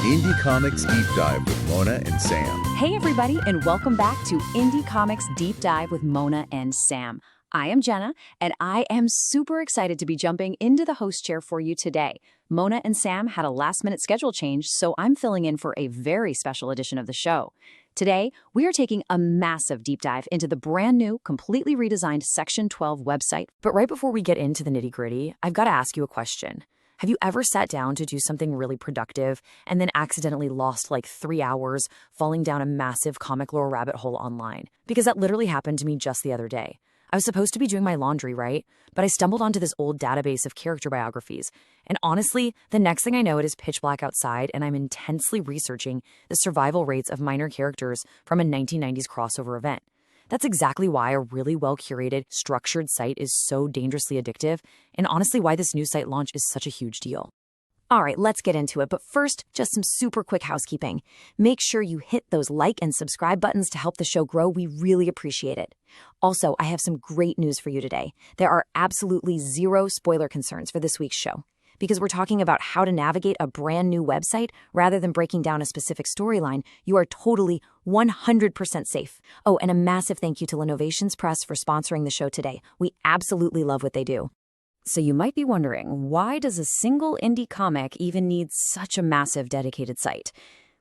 Indie Comics Deep Dive with Mona and Sam. Hey everybody, and welcome back to Indie Comics Deep Dive with Mona and Sam. I am Jenna, and I am super excited to be jumping into the host chair for you today. Mona and Sam had a last-minute schedule change, so I'm filling in for a very special edition of the show. Today, we are taking a massive deep dive into the brand new, completely redesigned Section 12 website. But right before we get into the nitty-gritty, I've got to ask you a question. Have you ever sat down to do something really productive and then accidentally lost like 3 hours falling down a massive comic lore rabbit hole online? Because that literally happened to me just the other day. I was supposed to be doing my laundry, right? But I stumbled onto this old database of character biographies. And honestly, the next thing I know, it is pitch black outside and I'm intensely researching the survival rates of minor characters from a 1990s crossover event. That's exactly why a really well-curated, structured site is so dangerously addictive, and honestly why this new site launch is such a huge deal. All right, let's get into it, but first, just some super quick housekeeping. Make sure you hit those like and subscribe buttons to help the show grow. We really appreciate it. Also, I have some great news for you today. There are absolutely zero spoiler concerns for this week's show, because we're talking about how to navigate a brand new website rather than breaking down a specific storyline. You are totally 100% safe. Oh, and a massive thank you to Lenovations Press for sponsoring the show today. We absolutely love what they do. So you might be wondering, why does a single indie comic even need such a massive dedicated site?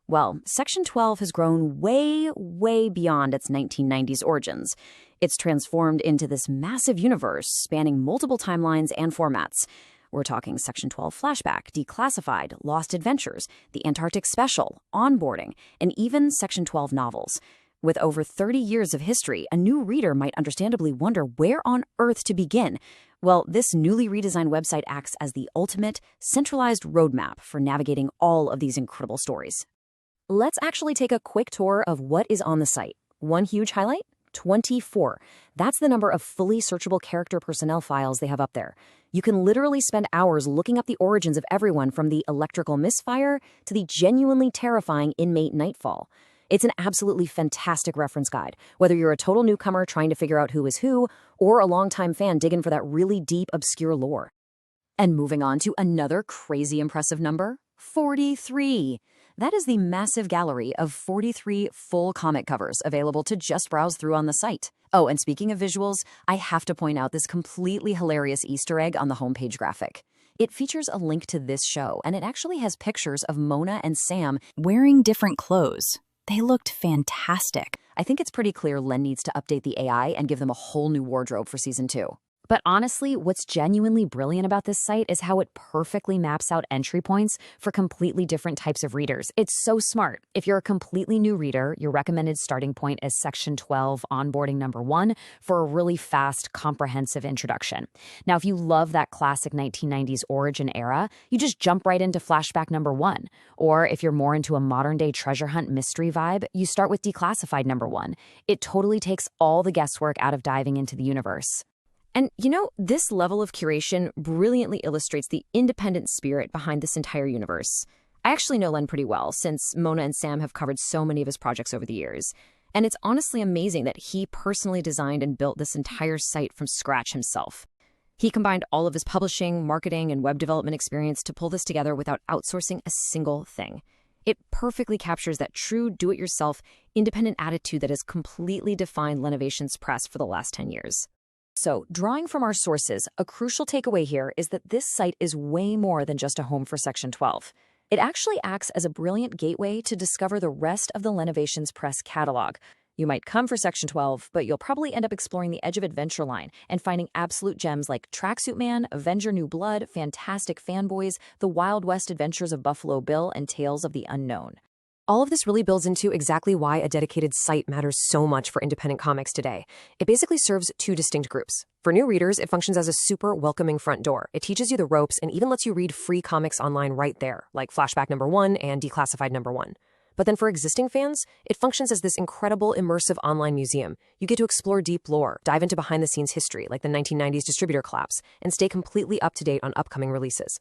Well, Section 12 has grown way, way beyond its 1990s origins. It's transformed into this massive universe spanning multiple timelines and formats. We're talking Section 12 Flashback, Declassified, Lost Adventures, the Antarctic Special, Onboarding, and even Section 12 novels. With over 30 years of history, a new reader might understandably wonder where on earth to begin. Well, this newly redesigned website acts as the ultimate, centralized roadmap for navigating all of these incredible stories. Let's actually take a quick tour of what is on the site. One huge highlight? 24. That's the number of fully searchable character personnel files they have up there. You can literally spend hours looking up the origins of everyone from the electrical misfire to the genuinely terrifying inmate Nightfall. It's an absolutely fantastic reference guide, whether you're a total newcomer trying to figure out who is who, or a longtime fan digging for that really deep, obscure lore. And moving on to another crazy impressive number, 43. That is the massive gallery of 43 full comic covers available to just browse through on the site. Oh, and speaking of visuals, I have to point out this completely hilarious Easter egg on the homepage graphic. It features a link to this show, and it actually has pictures of Mona and Sam wearing different clothes. They looked fantastic. I think it's pretty clear Len needs to update the AI and give them a whole new wardrobe for season 2. But honestly, what's genuinely brilliant about this site is how it perfectly maps out entry points for completely different types of readers. It's so smart. If you're a completely new reader, your recommended starting point is Section 12 Onboarding number 1 for a really fast, comprehensive introduction. Now, if you love that classic 1990s origin era, you just jump right into Flashback number 1. Or if you're more into a modern-day treasure hunt mystery vibe, you start with Declassified number 1. It totally takes all the guesswork out of diving into the universe. And, you know, this level of curation brilliantly illustrates the independent spirit behind this entire universe. I actually know Len pretty well, since Mona and Sam have covered so many of his projects over the years. And it's honestly amazing that he personally designed and built this entire site from scratch himself. He combined all of his publishing, marketing, and web development experience to pull this together without outsourcing a single thing. It perfectly captures that true do-it-yourself, independent attitude that has completely defined Lenovations Press for the last 10 years. So, drawing from our sources, a crucial takeaway here is that this site is way more than just a home for Section 12. It actually acts as a brilliant gateway to discover the rest of the Lenovations Press catalog. You might come for Section 12, but you'll probably end up exploring the Edge of Adventure line and finding absolute gems like Tracksuit Man, Avenger New Blood, Fantastic Fanboys, The Wild West Adventures of Buffalo Bill, and Tales of the Unknown. All of this really builds into exactly why a dedicated site matters so much for independent comics today. It basically serves two distinct groups. For new readers, it functions as a super welcoming front door. It teaches you the ropes and even lets you read free comics online right there, like Flashback number 1 and Declassified number 1. But then for existing fans, it functions as this incredible immersive online museum. You get to explore deep lore, dive into behind-the-scenes history like the 1990s distributor collapse, and stay completely up to date on upcoming releases.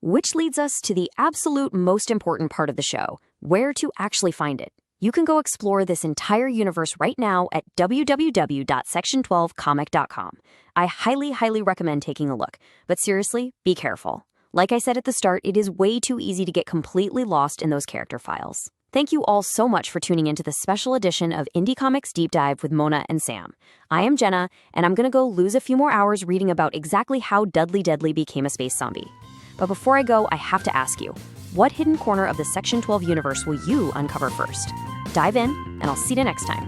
Which leads us to the absolute most important part of the show, where to actually find it. You can go explore this entire universe right now at www.section12comic.com. I highly, highly recommend taking a look. But seriously, be careful. Like I said at the start, it is way too easy to get completely lost in those character files. Thank you all so much for tuning into this special edition of Indie Comics Deep Dive with Mona and Sam. I am Jenna, and I'm going to go lose a few more hours reading about exactly how Dudley Deadly became a space zombie. But before I go, I have to ask you, what hidden corner of the Section 12 universe will you uncover first? Dive in, and I'll see you next time.